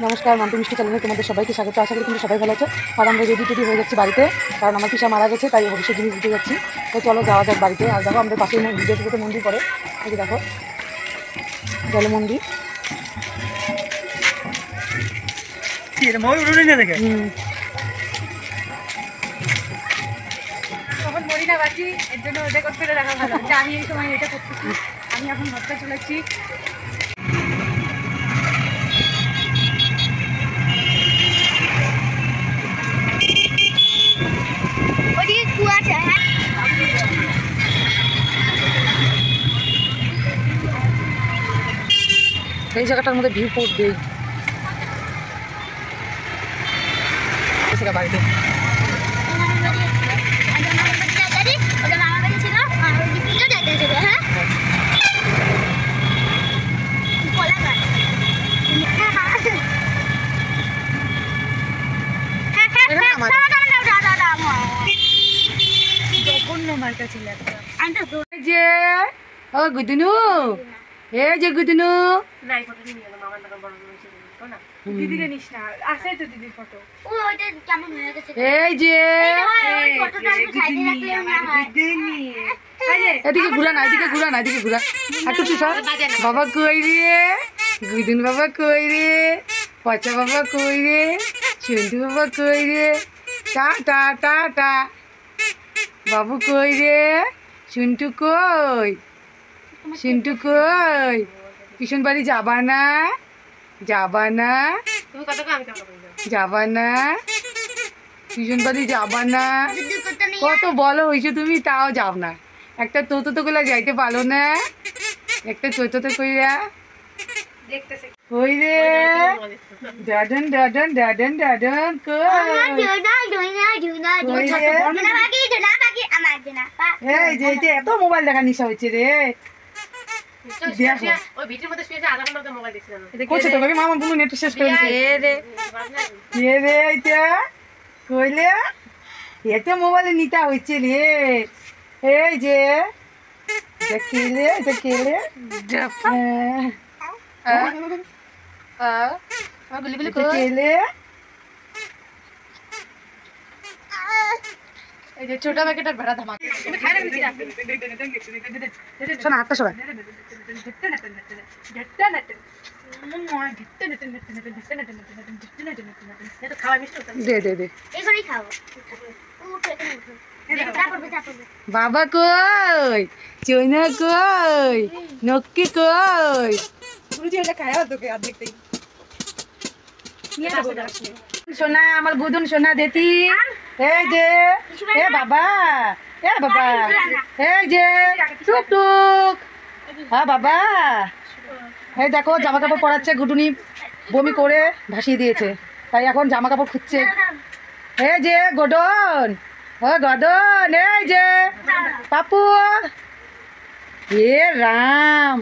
নমস্কার, মাম্পি মিষ্টি চ্যানেলে তোমাদের সবাইকে স্বাগত। আশা করি তুমি সবাই ভালো আছো। আর আমরা রেডি হয়ে যাচ্ছি বাড়িতে, কারণ আমার পিসা মারা গেছে, তাই ভবিষ্যৎ জিনিস দিতে যাচ্ছি। তো চলো যাওয়া যাক বাড়িতে। আর দেখো আমাদের পাশে যেটুকুতে মন্দির পড়ে, এই যে দেখো জল মন্দির। তখন মরি না বাঁচি, এর জন্য রেকর্ড করে রাখা ভালো যে আমি এই সময় এটা করতেছি। আমি এখন ঘরটা চলেছি। ওদিকে কুয়াশা। এই জায়গাটার মধ্যে ভিউ পড়বে বাড়িতে। জঘন্য মার্কা ছিল একটা। যে ও গুদনু, এই যে গুদনু, দিদিকে নিস না, আছে তো দিদির ফটো। এই যে এদিকে ঘুরা না, এদিকে ঘুরা না, এদিকে ঘুরা। একটু পিছা। বাবা কই রে, গুদুন বাবা কই রে, পচা বাবা কই রে, চন্টু বাবা কই রে, টা টা টা টা। বাবু কই রে, শুনটু কই, শুনটু কই, পিছন বাড়ি যাবা না, যাবা না, যাবা না, পিছন বাড়ি যাবা না। কত বলো হয়েছে তুমি, তাও যাও না। একটা তোতো তো গুলা যাইতে পারো না, একটা তোতো তো কইরা দেখতেছে কই রে, ডাডন ডাডন ডাডন ডাডন কই এই যে এটা এত মোবাইল দেখা নিশা হচ্ছে রে। করছে তো মামা বুনু নেট শেষ করে দিছে রে। কে রে এইটা কইলে এতে মোবাইলে নিতা হচ্ছে রে। এই যে এটা খেলে, এটা খেলে খেলে এই যে ছোট প্যাকেটের ভেড়া ধামাক। শোনা হাতটা সবাই দে দে দে। বাবা কই, চৈনা কই, নক্কি কই, সোনা আমার গুদুন সোনা দেতি। এই যে এ বাবা, এ বাবা, এই যে টুক টুক, হ্যাঁ বাবা। এই দেখো জামা কাপড় পরাচ্ছে, গুডুনি বমি করে ভাসিয়ে দিয়েছে, তাই এখন জামা কাপড় খুঁজছে। এই যে গদন, ও গদন, এই যে পাপু, এ রাম।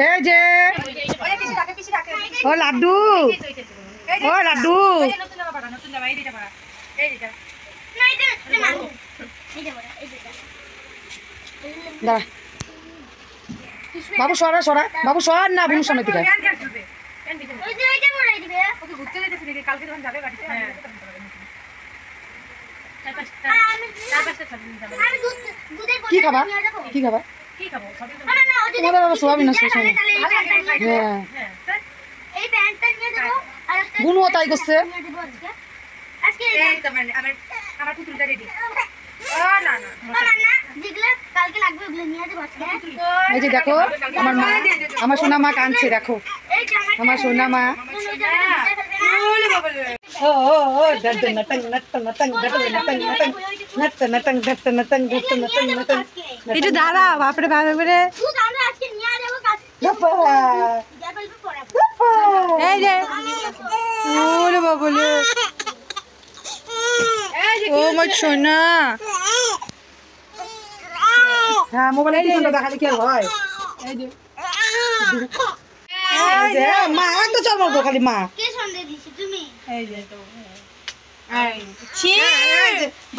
এই যে ও লাড্ডু, ও লাড্ডু, বাবু সরা সরা, বাবু সর না, বুনুর সামনে থেকে। কি খাবা, কি খাবা? তোমাদের বাবা সোয়াবিন না শেষ হয়নি। হ্যাঁ বুনুও তাই করছে। এই যে দেখো আমার মা, আমার সোনা মা কাঁদছে, দেখো আমার সোনা মা। একটু দাঁড়া, বাপরে বাপরে। এই যে ওরে বাবলে, ও আমার সোনা। হ্যাঁ মোবাইলে দেখালে কি হয়? এই যে মা তো চল মারবো খালি মা। এই যে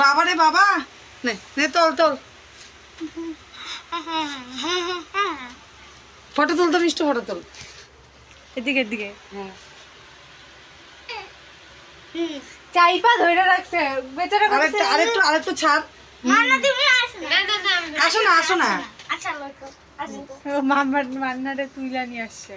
বাবা রে বাবা, নে নে তোল তোল ফটো তুল তো মিষ্টি ফটো তুল এদিকে এদিকে হ্যাঁ চাইপা ধরে রাখছে বেচারা আরেকটু আরেকটু আরেকটু ছাড় মান্না তুমি আসো না আসো না আসো না আচ্ছা লোক আসো মান্নারে তুইলা নিয়ে আসছে